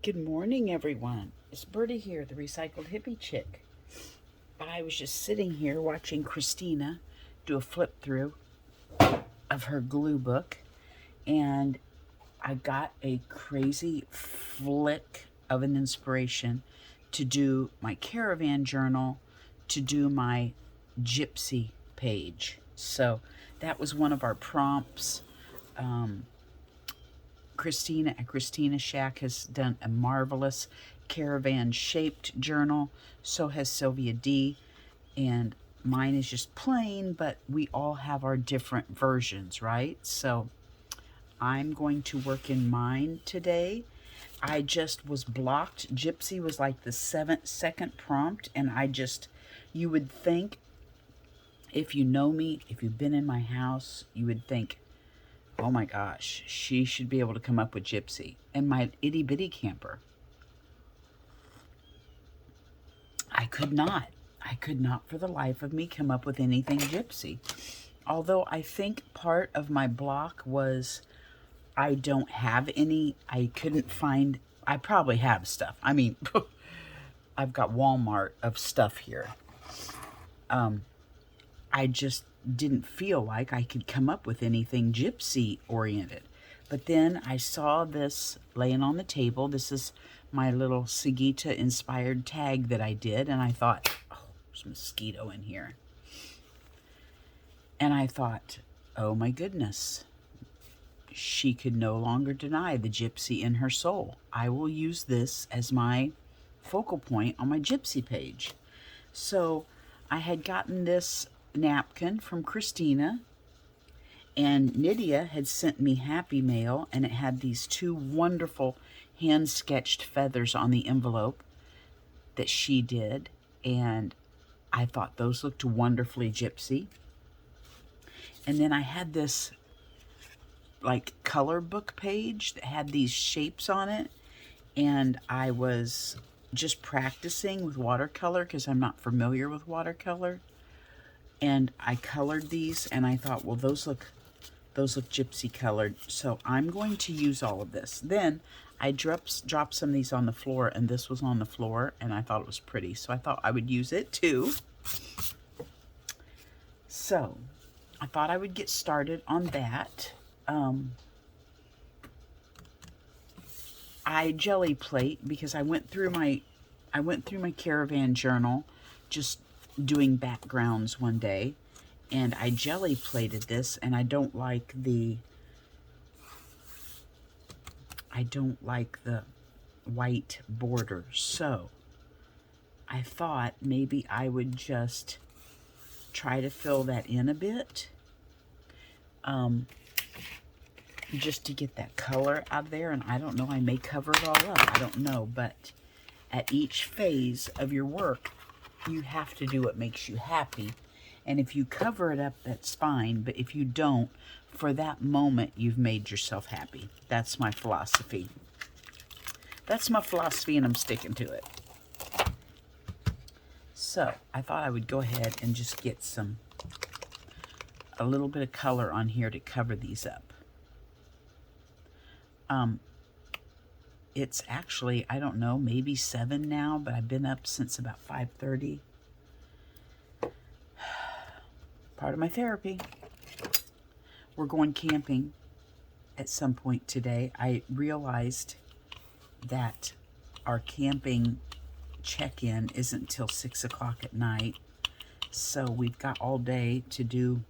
Good morning, everyone. It's Bertie here, the recycled hippie chick. I was just sitting here watching Christina do a flip through of her glue book, and I got a crazy flick of an inspiration to do my caravan journal, to do my gypsy page. So that was one of our prompts. Christina at Christina Shack has done a marvelous caravan shaped journal. So has Sylvia D. And mine is just plain, but we all have our different versions, right? So I'm going to work in mine today. I just was blocked. Gypsy was like the second prompt, and you would think, if you know me, if you've been in my house, you would think, oh my gosh, she should be able to come up with gypsy. And my itty bitty camper, I could not for the life of me come up with anything gypsy. Although I think part of my block was I don't have any, I couldn't find, I probably have stuff. I mean, I've got Walmart of stuff here. I just didn't feel like I could come up with anything gypsy oriented. But then I saw this laying on the table. This is my little Sagita inspired tag that I did. And I thought, oh, there's a mosquito in here. And I thought, oh my goodness, she could no longer deny the gypsy in her soul. I will use this as my focal point on my gypsy page. So I had gotten this napkin from Christina, and Nydia had sent me Happy Mail, and it had these two wonderful hand-sketched feathers on the envelope that she did, and I thought those looked wonderfully gypsy. And then I had this like color book page that had these shapes on it, and I was just practicing with watercolor because I'm not familiar with watercolor. And I colored these, and I thought, well, those look gypsy colored. So I'm going to use all of this. Then I dropped some of these on the floor, and this was on the floor, and I thought it was pretty. So I thought I would use it too. So I thought I would get started on that. I jelly plate because I went through my caravan journal just doing backgrounds one day, and I jelly plated this, and I don't like the white border, so I thought maybe I would just try to fill that in a bit, just to get that color out there. And I don't know, I may cover it all up, I don't know, but at each phase of your work, you have to do what makes you happy. And if you cover it up, that's fine. But if you don't, for that moment, you've made yourself happy. That's my philosophy. That's my philosophy, and I'm sticking to it. So I thought I would go ahead and just get a little bit of color on here to cover these up. It's actually, I don't know, maybe 7 now, but I've been up since about 5:30. Part of my therapy. We're going camping at some point today. I realized that our camping check-in isn't until 6 o'clock at night. So we've got all day to do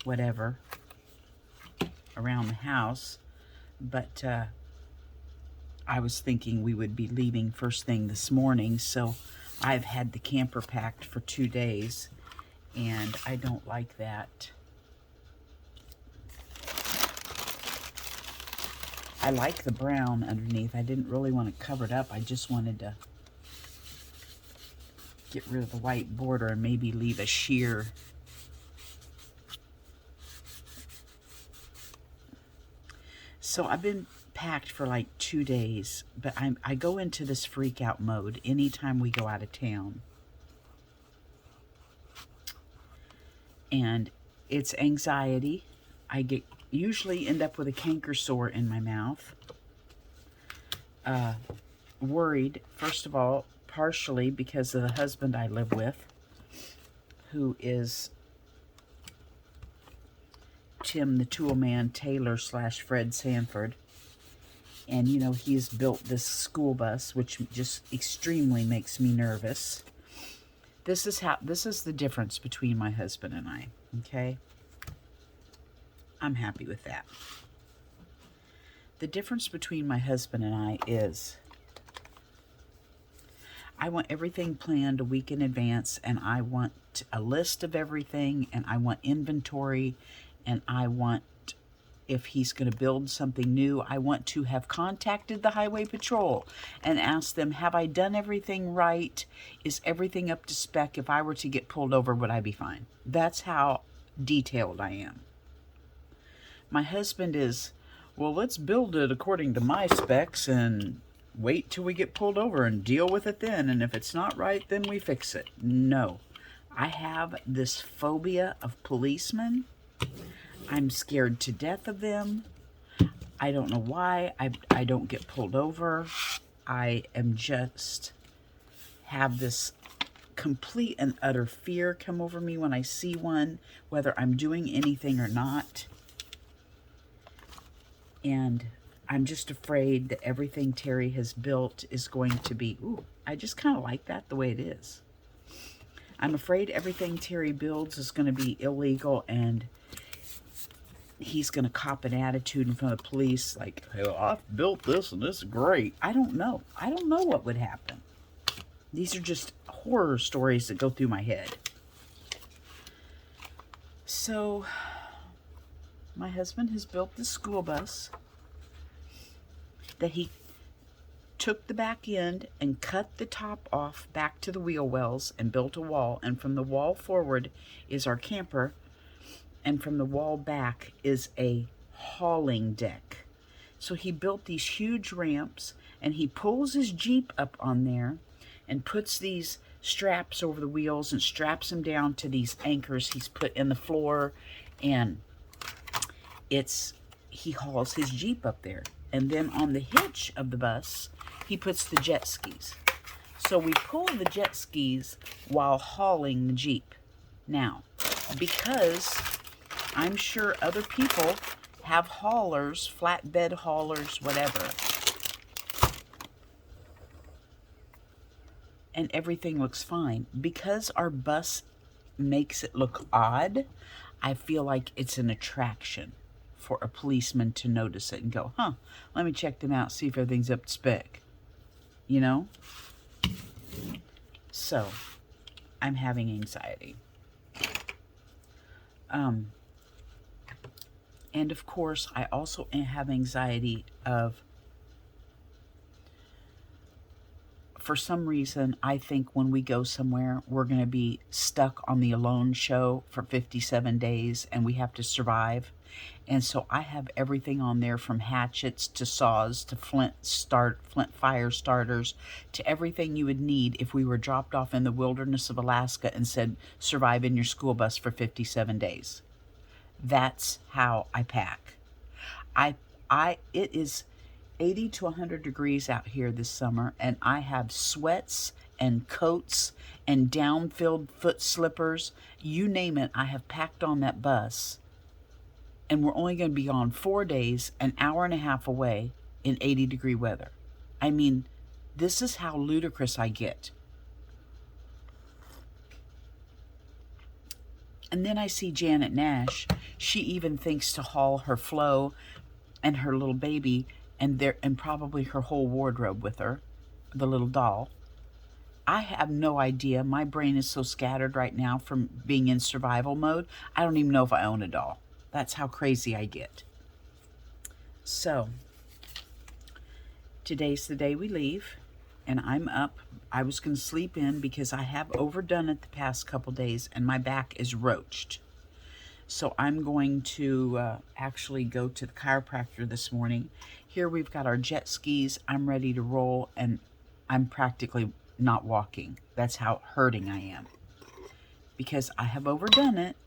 whatever around the house. But I was thinking we would be leaving first thing this morning, so I've had the camper packed for 2 days, and I don't like that. I like the brown underneath. I didn't really want to cover it up. I just wanted to get rid of the white border and maybe leave a sheer. So I've been packed for like 2 days, but I go into this freak out mode anytime we go out of town. And it's anxiety. I usually end up with a canker sore in my mouth. worried, first of all, partially because of the husband I live with, who is Tim the Tool Man Taylor / Fred Sanford. And, you know, he's built this school bus, which just extremely makes me nervous. This is the difference between my husband and I, okay? I'm happy with that. The difference between my husband and I is I want everything planned a week in advance, and I want a list of everything, and I want inventory, and I want, if he's going to build something new, I want to have contacted the highway patrol and asked them, have I done everything right? Is everything up to spec? If I were to get pulled over, would I be fine? That's how detailed I am. My husband is, well, let's build it according to my specs and wait till we get pulled over and deal with it then. And if it's not right, then we fix it. No, I have this phobia of policemen. I'm scared to death of them. I don't know why. I don't get pulled over. I am just have this complete and utter fear come over me when I see one, whether I'm doing anything or not. And I'm just afraid that everything Terry has built is going to be, ooh, I just kind of like that the way it is. I'm afraid everything Terry builds is going to be illegal, and he's going to cop an attitude in front of the police like, hey, I've built this and this is great. I don't know. I don't know what would happen. These are just horror stories that go through my head. So, my husband has built this school bus that he took the back end and cut the top off back to the wheel wells and built a wall. And from the wall forward is our camper. And from the wall back is a hauling deck. So he built these huge ramps, and he pulls his Jeep up on there and puts these straps over the wheels and straps them down to these anchors he's put in the floor. And he hauls his Jeep up there. And then on the hitch of the bus, he puts the jet skis. So we pull the jet skis while hauling the Jeep. Now, because I'm sure other people have haulers, flatbed haulers, whatever, and everything looks fine. Because our bus makes it look odd, I feel like it's an attraction for a policeman to notice it and go, huh, let me check them out, see if everything's up to spec. You know? So, I'm having anxiety. And of course, I also have anxiety of, for some reason, I think when we go somewhere, we're going to be stuck on the Alone show for 57 days and we have to survive. And so I have everything on there, from hatchets to saws to flint fire starters to everything you would need if we were dropped off in the wilderness of Alaska and said, survive in your school bus for 57 days. That's how I pack. It is 80 to 100 degrees out here this summer, and I have sweats and coats and down-filled foot slippers. You name it, I have packed on that bus. And we're only going to be gone 4 days, an hour and a half away in 80-degree weather. I mean, this is how ludicrous I get. And then I see Janet Nash. She even thinks to haul her Flo and her little baby and probably her whole wardrobe with her, the little doll. I have no idea. My brain is so scattered right now from being in survival mode. I don't even know if I own a doll. That's how crazy I get. So, today's the day we leave, and I'm up. I was going to sleep in because I have overdone it the past couple days, and my back is roached. So I'm going to actually go to the chiropractor this morning. Here we've got our jet skis. I'm ready to roll, and I'm practically not walking. That's how hurting I am. Because I have overdone it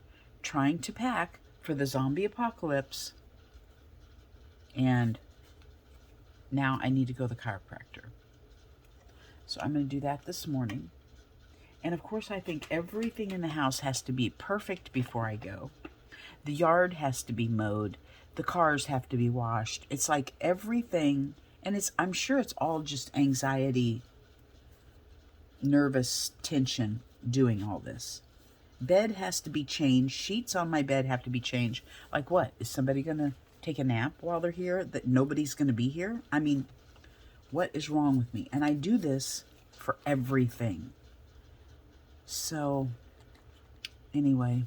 trying to pack for the zombie apocalypse, and now I need to go to the chiropractor. So I'm going to do that this morning. And of course, I think everything in the house has to be perfect before I go. The yard has to be mowed. The cars have to be washed. It's like everything, and I'm sure it's all just anxiety, nervous tension doing all this. Bed has to be changed. Sheets on my bed have to be changed. Like what? Is somebody going to take a nap while they're here? That nobody's going to be here? I mean, what is wrong with me? And I do this for everything. So, anyway,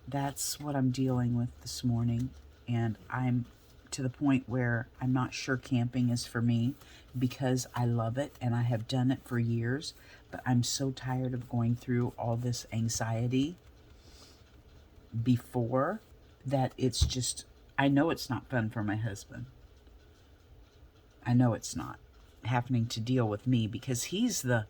that's what I'm dealing with this morning. And I'm to the point where I'm not sure camping is for me because I love it and I have done it for years. But I'm so tired of going through all this anxiety before that it's just, I know it's not fun for my husband. I know it's not happening to deal with me because he's the,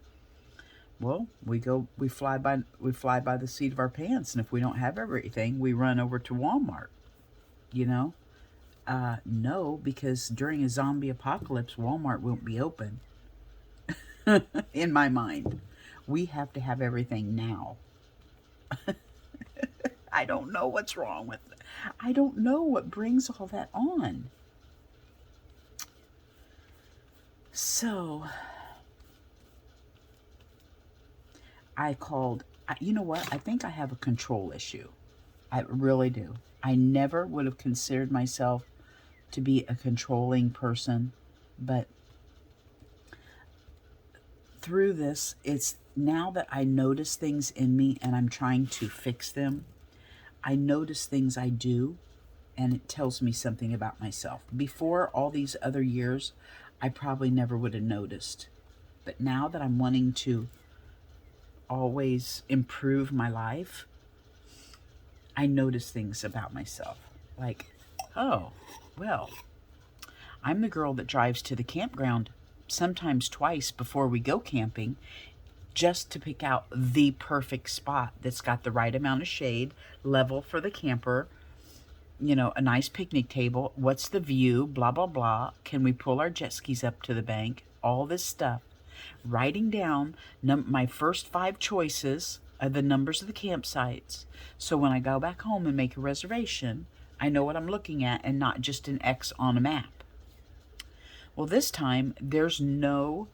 well, we fly by the seat of our pants, and if we don't have everything, we run over to Walmart, you know? No, because during a zombie apocalypse, Walmart won't be open. In my mind, we have to have everything now. I don't know what's wrong with it. I don't know what brings all that on. So I called, you know what? I think I have a control issue. I really do. I never would have considered myself to be a controlling person, but through this, it's now that I notice things in me and I'm trying to fix them, I notice things I do and it tells me something about myself. Before all these other years, I probably never would have noticed. But now that I'm wanting to always improve my life, I notice things about myself. Like, oh, well, I'm the girl that drives to the campground sometimes twice before we go camping just to pick out the perfect spot that's got the right amount of shade, level for the camper, you know, a nice picnic table, what's the view, blah, blah, blah. Can we pull our jet skis up to the bank? All this stuff. Writing down my first 5 choices of the numbers of the campsites. So when I go back home and make a reservation, I know what I'm looking at and not just an X on a map. Well, this time, there's no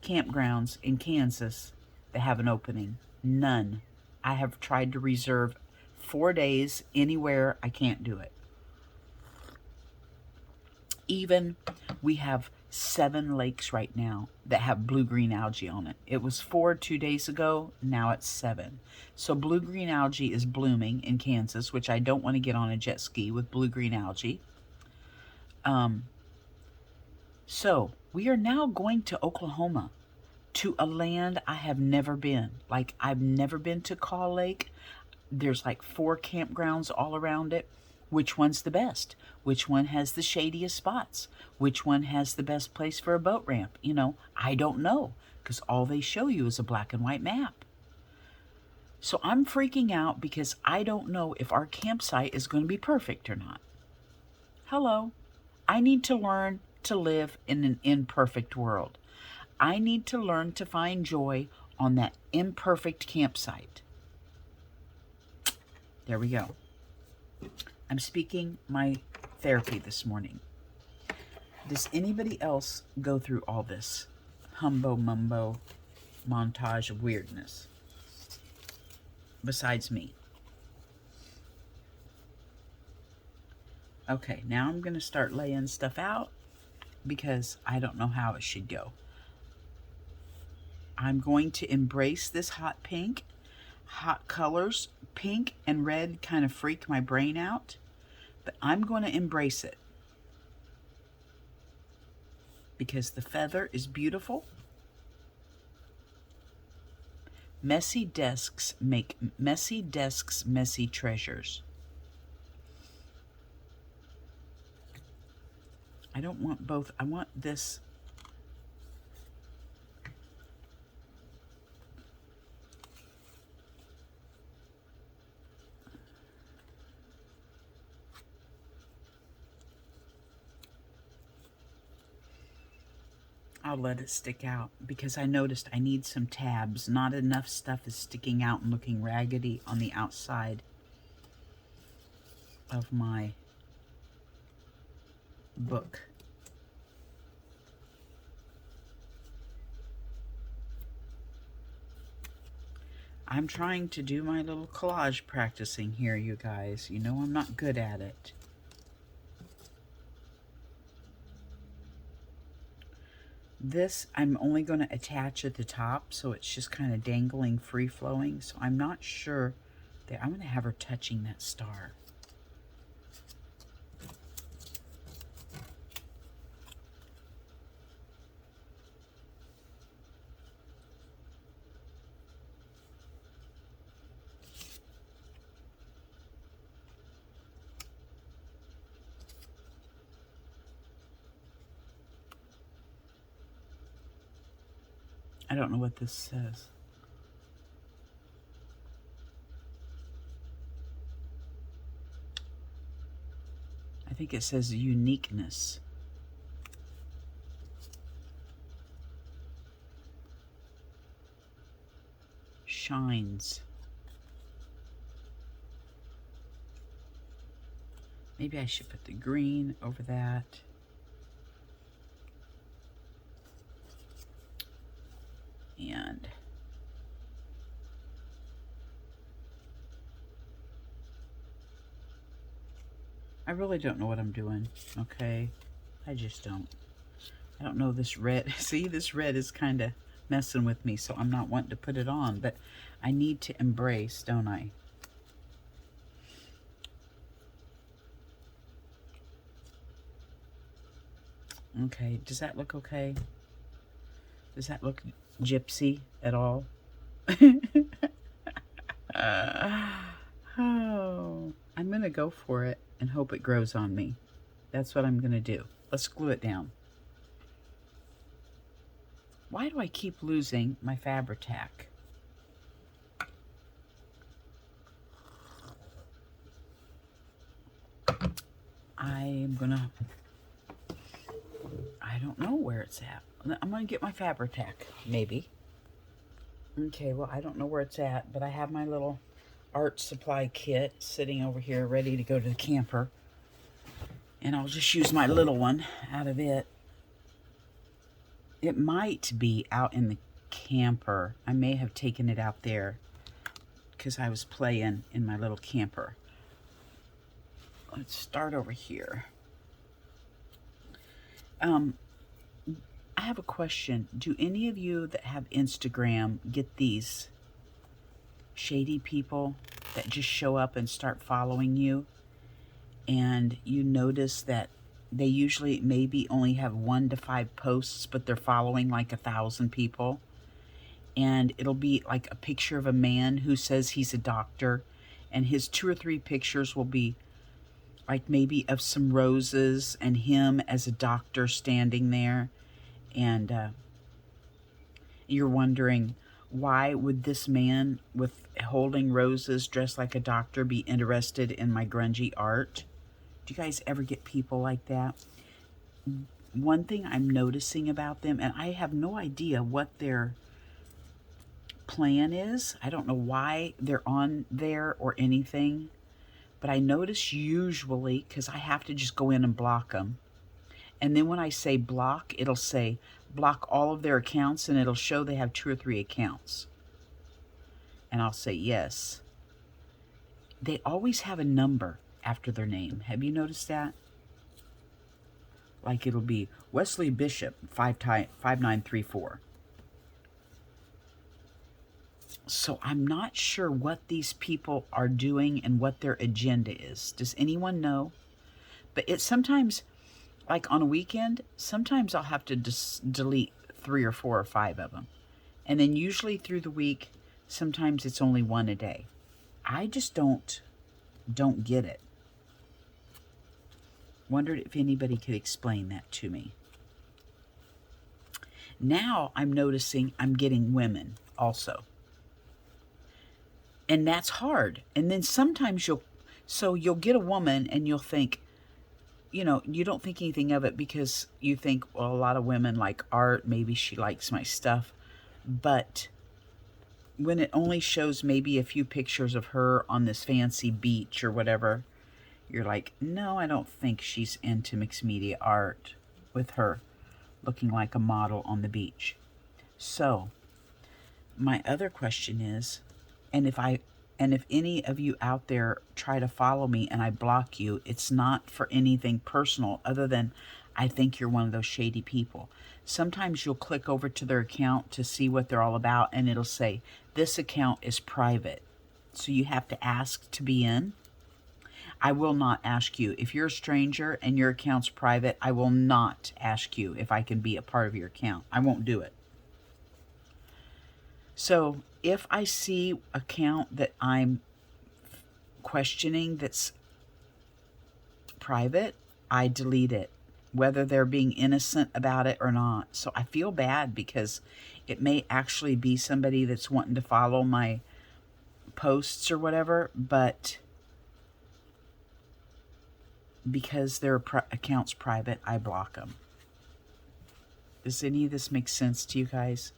campgrounds in Kansas that have an opening. None. I have tried to reserve 4 days anywhere. I can't do it. Even we have 7 lakes right now that have blue-green algae on it. It was 4 2 days ago. Now it's 7. So blue-green algae is blooming in Kansas, which I don't want to get on a jet ski with blue-green algae. So we are now going to Oklahoma, to a land I have never been. Like, I've never been to Call Lake. There's like 4 campgrounds all around it. Which one's the best? Which one has the shadiest spots? Which one has the best place for a boat ramp? You know, I don't know, because all they show you is a black and white map. So I'm freaking out because I don't know if our campsite is going to be perfect or not. Hello. I need to learn to live in an imperfect world. I need to learn to find joy on that imperfect campsite. There we go. I'm speaking my therapy this morning. Does anybody else go through all this humbo-mumbo montage of weirdness besides me? Okay, now I'm going to start laying stuff out because I don't know how it should go. I'm going to embrace this hot pink. Hot colors, pink and red, kind of freak my brain out, but I'm going to embrace it because the feather is beautiful. Messy desks make messy desks messy treasures. I don't want both. I want this. I'll let it stick out because I noticed I need some tabs. Not enough stuff is sticking out and looking raggedy on the outside of my book. I'm trying to do my little collage practicing here, you guys. You know I'm not good at it. This, I'm only going to attach at the top, so it's just kind of dangling, free-flowing. So I'm not sure that I'm going to have her touching that star. I don't know what this says. I think it says uniqueness. Shines. Maybe I should put the green over that. And I really don't know what I'm doing, okay? I just don't. I don't know this red. See, this red is kind of messing with me, so I'm not wanting to put it on, but I need to embrace, don't I? Okay, does that look okay? Does that look gypsy at all? Oh, I'm going to go for it and hope it grows on me. That's what I'm going to do. Let's glue it down. Why do I keep losing my Fabri-Tac? I don't know where it's at. I'm going to get my Fabri-Tac, maybe. Okay, well, I don't know where it's at, but I have my little art supply kit sitting over here ready to go to the camper. And I'll just use my little one out of it. It might be out in the camper. I may have taken it out there because I was playing in my little camper. Let's start over here. I have a question. Do any of you that have Instagram get these shady people that just show up and start following you? And you notice that they usually maybe only have 1 to 5 posts, but they're following like 1,000 people. And it'll be like a picture of a man who says he's a doctor, and his 2 or 3 pictures will be like maybe of some roses and him as a doctor standing there. And you're wondering, why would this man with holding roses dressed like a doctor be interested in my grungy art? Do you guys ever get people like that? One thing I'm noticing about them, and I have no idea what their plan is. I don't know why they're on there or anything. But I notice usually, because I have to just go in and block them. And then when I say block, it'll say block all of their accounts, and it'll show they have 2 or 3 accounts. And I'll say yes. They always have a number after their name. Have you noticed that? Like it'll be Wesley Bishop 5934. So I'm not sure what these people are doing and what their agenda is. Does anyone know? But it's sometimes, like on a weekend, sometimes I'll have to delete 3 or 4 or 5 of them. And then usually through the week, sometimes it's only 1 a day. I just don't get it. Wondered if anybody could explain that to me. Now I'm noticing I'm getting women also. And that's hard. And then sometimes you'll get a woman and you'll think, you know, you don't think anything of it because you think, well, a lot of women like art. Maybe she likes my stuff. But when it only shows maybe a few pictures of her on this fancy beach or whatever, you're like, no, I don't think she's into mixed media art with her looking like a model on the beach. So my other question is, and if any of you out there try to follow me and I block you, it's not for anything personal other than I think you're one of those shady people. Sometimes you'll click over to their account to see what they're all about, and it'll say, this account is private. So you have to ask to be in. I will not ask you. If you're a stranger and your account's private, I will not ask you if I can be a part of your account. I won't do it. So if I see account that I'm questioning that's private, I delete it, whether they're being innocent about it or not. So I feel bad because it may actually be somebody that's wanting to follow my posts or whatever, but because their account's private, I block them. Does any of this make sense to you guys?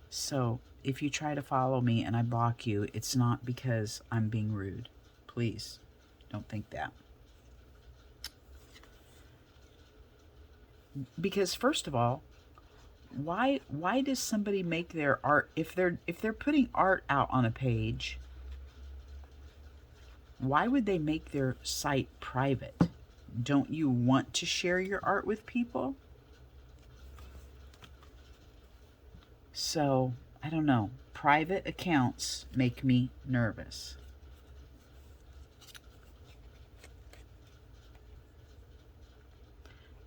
So if you try to follow me and I block you, it's not because I'm being rude. Please don't think that. Because first of all, why does somebody make their art, if they're putting art out on a page, why would they make their site private? Don't you want to share your art with people? So, I don't know. Private accounts make me nervous.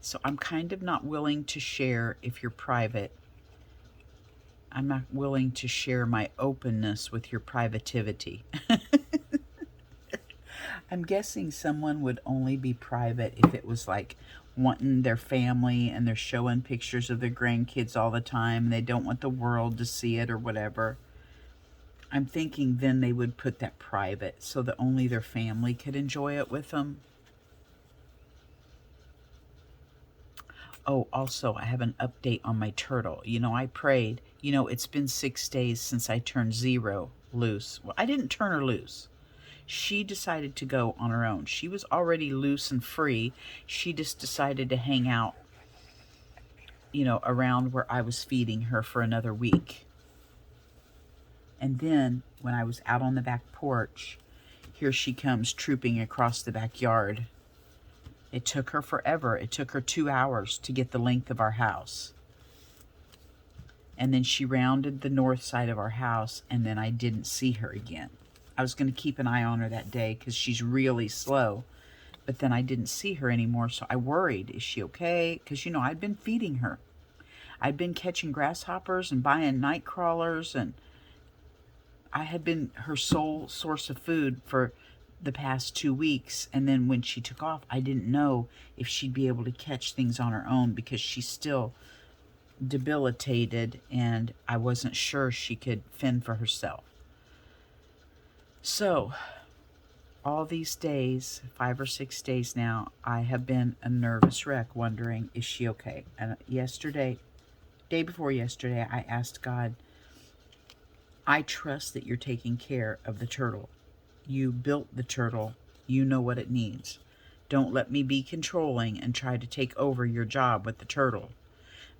So I'm kind of not willing to share if you're private. I'm not willing to share my openness with your privativity. I'm guessing someone would only be private if it was like wanting their family and they're showing pictures of their grandkids all the time and they don't want the world to see it or whatever. I'm thinking then they would put that private so that only their family could enjoy it with them. Oh, also, I have an update on my turtle. You know, I prayed. You know, it's been 6 days since I turned Zero loose. Well, I didn't turn her loose. She decided to go on her own. She was already loose and free. She just decided to hang out, you know, around where I was feeding her for another week. And then when I was out on the back porch, here she comes trooping across the backyard. It took her forever. It took her 2 hours to get the length of our house. And then she rounded the north side of our house, and then I didn't see her again. I was going to keep an eye on her that day because she's really slow. But then I didn't see her anymore, so I worried. Is she okay? Because, you know, I'd been feeding her. I'd been catching grasshoppers and buying night crawlers, and I had been her sole source of food for the past 2 weeks. And then when she took off, I didn't know if she'd be able to catch things on her own because she's still debilitated, and I wasn't sure she could fend for herself. So, all these days, 5 or 6 days now, I have been a nervous wreck wondering, is she okay? And yesterday, day before yesterday, I asked God, I trust that you're taking care of the turtle. You built the turtle. You know what it needs. Don't let me be controlling and try to take over your job with the turtle.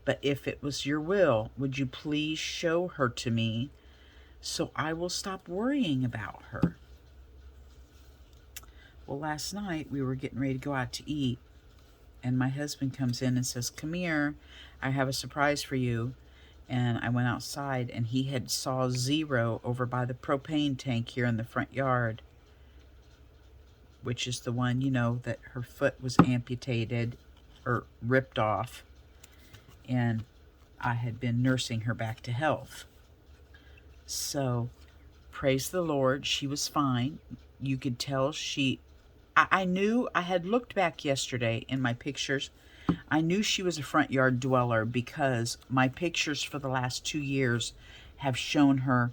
But if it was your will, would you please show her to me so I will stop worrying about her? Well, last night we were getting ready to go out to eat, and my husband comes in and says, come here, I have a surprise for you. And I went outside, and he had saw Zero over by the propane tank here in the front yard, which is the one, you know, that her foot was amputated or ripped off, and I had been nursing her back to health. So, praise the Lord, she was fine. You could tell I knew, I had looked back yesterday in my pictures. I knew she was a front yard dweller because my pictures for the last 2 years have shown her,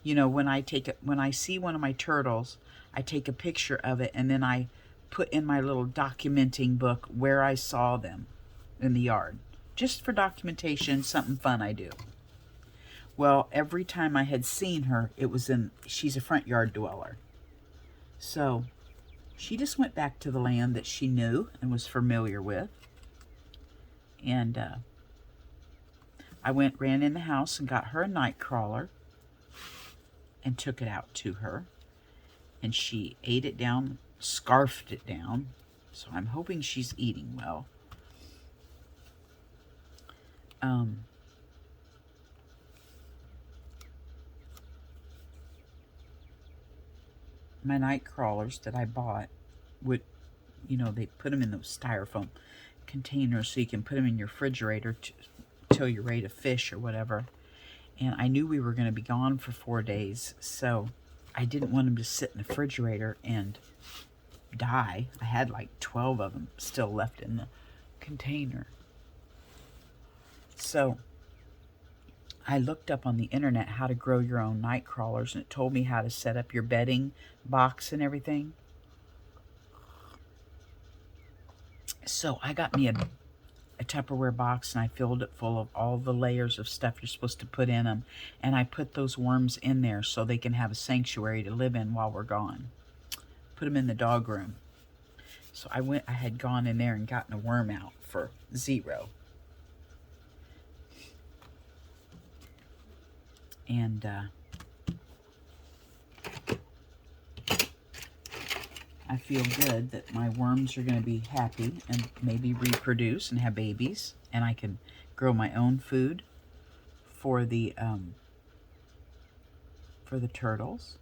you know, when I see one of my turtles, I take a picture of it, and then I put in my little documenting book where I saw them in the yard. Just for documentation, something fun I do. Well, every time I had seen her, she's a front yard dweller. So she just went back to the land that she knew and was familiar with. And I ran in the house and got her a night crawler and took it out to her. And she ate it down, scarfed it down. So I'm hoping she's eating well. My night crawlers that I bought would, they put them in those styrofoam containers so you can put them in your refrigerator till you're ready to fish or whatever. And I knew we were going to be gone for 4 days, so I didn't want them to sit in the refrigerator and die. I had like 12 of them still left in the container. So I looked up on the internet how to grow your own night crawlers, and it told me how to set up your bedding box and everything. So I got me a Tupperware box, and I filled it full of all the layers of stuff you're supposed to put in them, and I put those worms in there so they can have a sanctuary to live in while we're gone. Put them in the dog room. So I had gone in there and gotten a worm out for $0. And I feel good that my worms are going to be happy and maybe reproduce and have babies, and I can grow my own food for the turtles.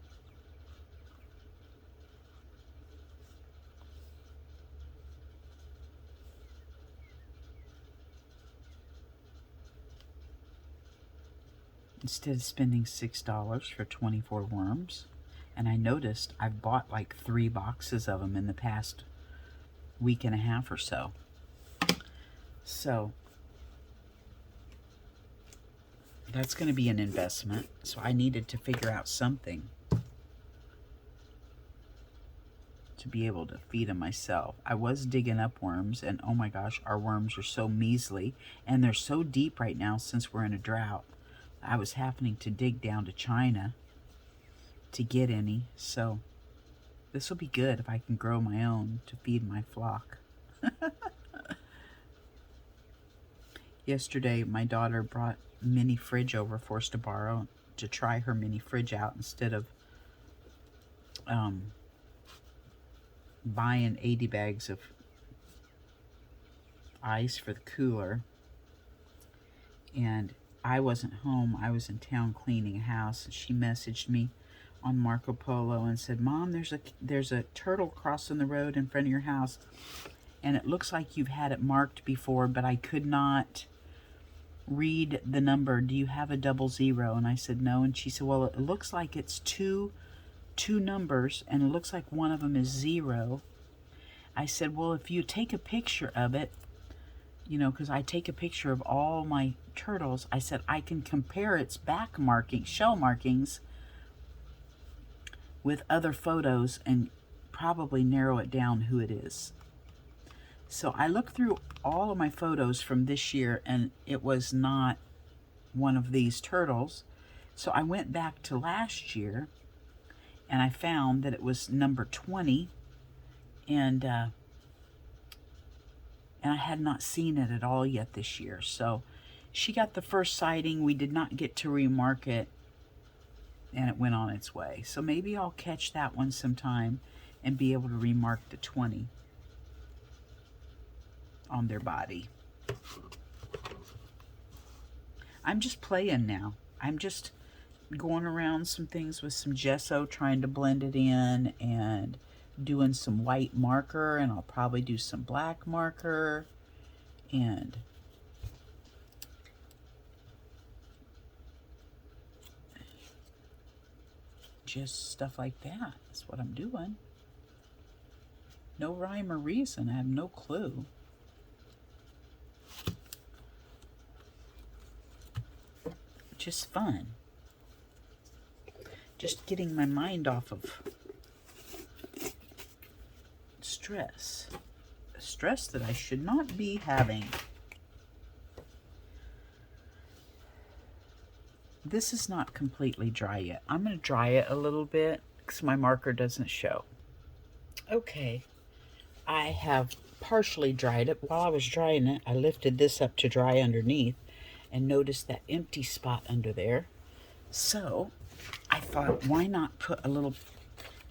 Instead of spending $6 for 24 worms. And I noticed I've bought like 3 boxes of them in the past week and a half or so. So that's going to be an investment. So I needed to figure out something to be able to feed them myself. I was digging up worms, and oh my gosh, our worms are so measly, and they're so deep right now since we're in a drought. I was happening to dig down to China to get any, so this will be good if I can grow my own to feed my flock. Yesterday, my daughter brought a mini fridge over for us to borrow to try her mini fridge out instead of buying 80 bags of ice for the cooler. And I wasn't home. I was in town cleaning a house, and she messaged me on Marco Polo and said, "Mom, there's a turtle crossing the road in front of your house, and it looks like you've had it marked before, but I could not read the number. Do you have a 00?" And I said, "No." And she said, "Well, it looks like it's two numbers, and it looks like one of them is 0. I said, "Well, if you take a picture of it, because I take a picture of all my turtles," I said, "I can compare its back marking, shell markings, with other photos and probably narrow it down who it is." So I looked through all of my photos from this year, and it was not one of these turtles. So I went back to last year, and I found that it was number 20, and I had not seen it at all yet this year. So she got the first sighting. We did not get to remark it, and it went on its way. So maybe I'll catch that one sometime and be able to remark the 20 on their body. I'm just playing now. I'm just going around some things with some gesso, trying to blend it in, and doing some white marker, and I'll probably do some black marker, and just stuff like that. That's what I'm doing. No rhyme or reason. I have no clue. Just fun. Just getting my mind off of stress. Stress that I should not be having. This is not completely dry yet. I'm going to dry it a little bit because my marker doesn't show. Okay, I have partially dried it. While I was drying it, I lifted this up to dry underneath and noticed that empty spot under there. So I thought, why not put a little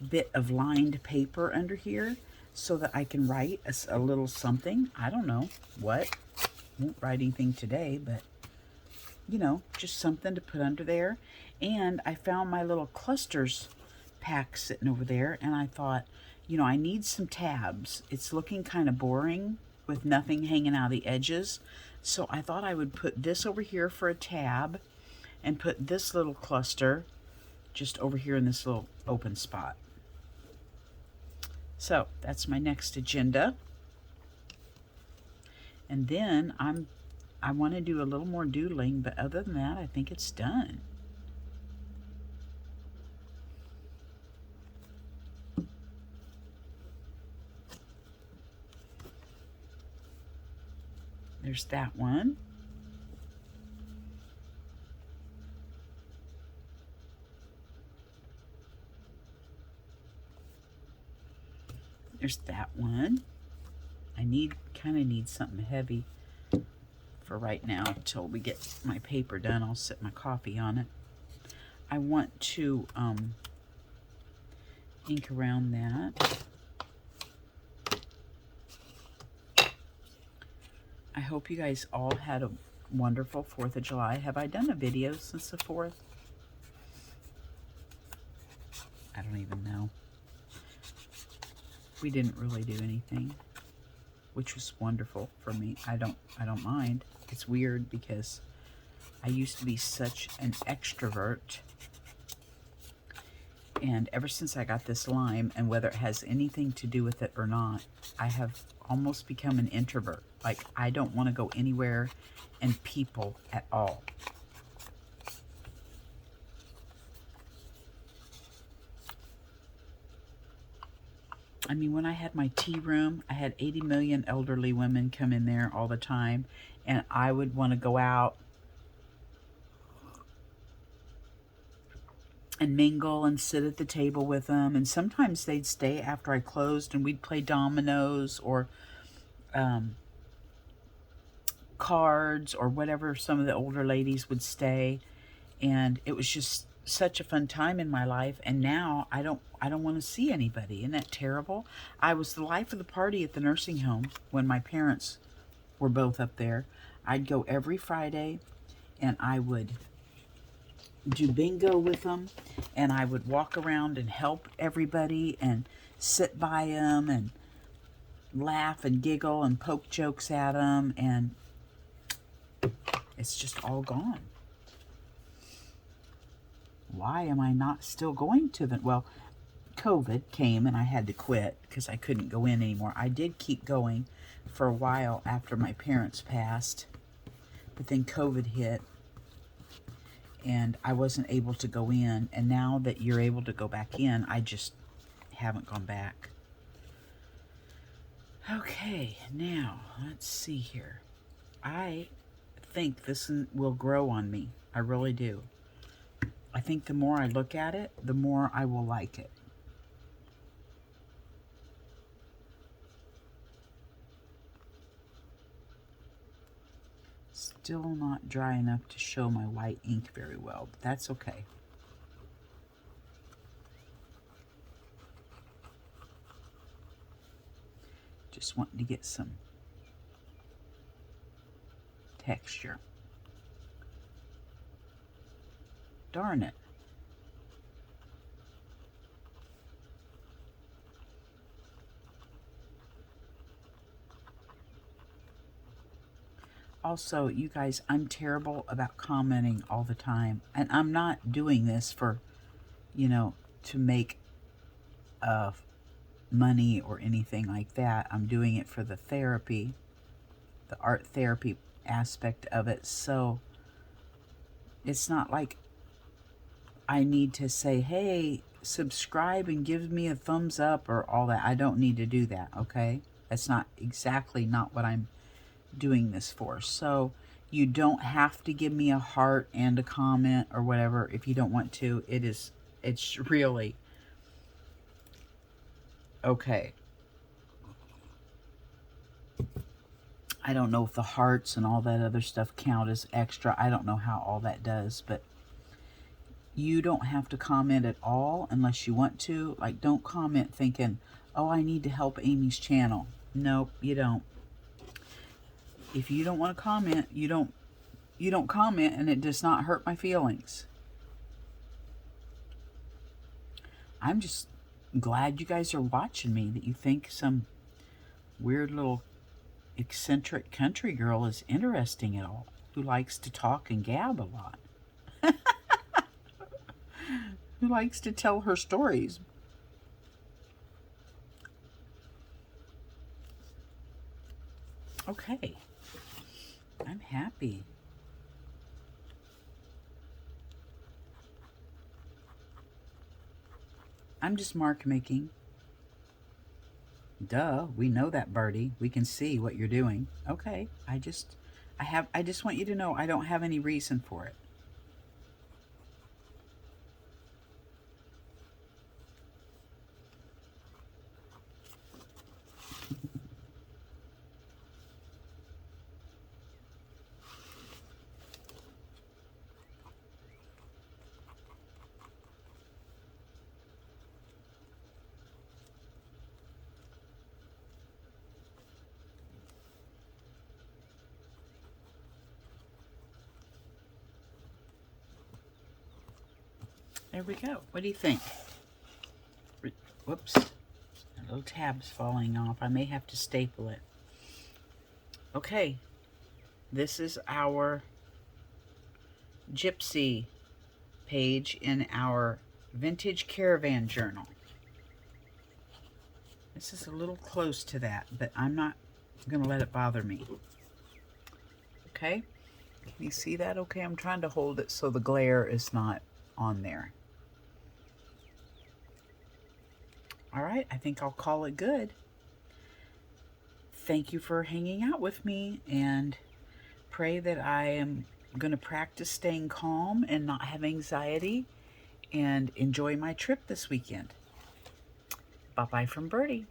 bit of lined paper under here so that I can write a little something. I don't know what. Won't write anything today, but you know, just something to put under there. And I found my little clusters pack sitting over there, and I thought, you know, I need some tabs. It's looking kind of boring with nothing hanging out of the edges. So I thought I would put this over here for a tab and put this little cluster just over here in this little open spot. So that's my next agenda. And then I want to do a little more doodling, but other than that, I think it's done. There's that one. There's that one. I kind of need something heavy for right now until we get my paper done. I'll set my coffee on it. I want to ink around that. I hope you guys all had a wonderful 4th of July. Have I done a video since the 4th? I don't even know. We didn't really do anything, which was wonderful for me. I don't mind. It's weird because I used to be such an extrovert, and ever since I got this Lyme, and whether it has anything to do with it or not, I have almost become an introvert. Like, I don't want to go anywhere and people at all. I mean, when I had my tea room, I had 80 million elderly women come in there all the time, and I would want to go out and mingle and sit at the table with them. And sometimes they'd stay after I closed, and we'd play dominoes or cards or whatever. Some of the older ladies would stay, and it was just such a fun time in my life. And now I don't want to see anybody. Isn't that terrible? I was the life of the party at the nursing home when my parents were both up there. I'd go every Friday, and I would do bingo with them, and I would walk around and help everybody and sit by them and laugh and giggle and poke jokes at them, and it's just all gone. Why am I not still going to them? Well, COVID came and I had to quit because I couldn't go in anymore. I did keep going for a while after my parents passed, but then COVID hit and I wasn't able to go in. And now that you're able to go back in, I just haven't gone back. Okay, now let's see here. I think this will grow on me. I really do. I think the more I look at it, the more I will like it. Still not dry enough to show my white ink very well, but that's okay. Just wanting to get some texture. Darn it. Also, you guys, I'm terrible about commenting all the time. And I'm not doing this for, you know, to make money or anything like that. I'm doing it for the therapy, the art therapy aspect of it. So it's not like I need to say, hey, subscribe and give me a thumbs up or all that. I don't need to do that, okay? That's not what I'm doing this for. So you don't have to give me a heart and a comment or whatever if you don't want to. It's really okay. I don't know if the hearts and all that other stuff count as extra. I don't know how all that does, but you don't have to comment at all unless you want to. Like, don't comment thinking, oh, I need to help Amy's channel. Nope, you don't. If you don't want to comment, you don't comment, and it does not hurt my feelings. I'm just glad you guys are watching me, that you think some weird little eccentric country girl is interesting at all, who likes to talk and gab a lot, who likes to tell her stories. Okay, I'm happy. I'm just mark making. Duh, we know that, Birdie. We can see what you're doing. Okay, I just want you to know I don't have any reason for it. There we go. What do you think? Whoops. A little tab's falling off. I may have to staple it. Okay. This is our gypsy page in our vintage caravan journal. This is a little close to that, but I'm not going to let it bother me. Okay? Can you see that? Okay, I'm trying to hold it so the glare is not on there. All right, I think I'll call it good. Thank you for hanging out with me, and pray that I am going to practice staying calm and not have anxiety and enjoy my trip this weekend. Bye-bye from Birdie.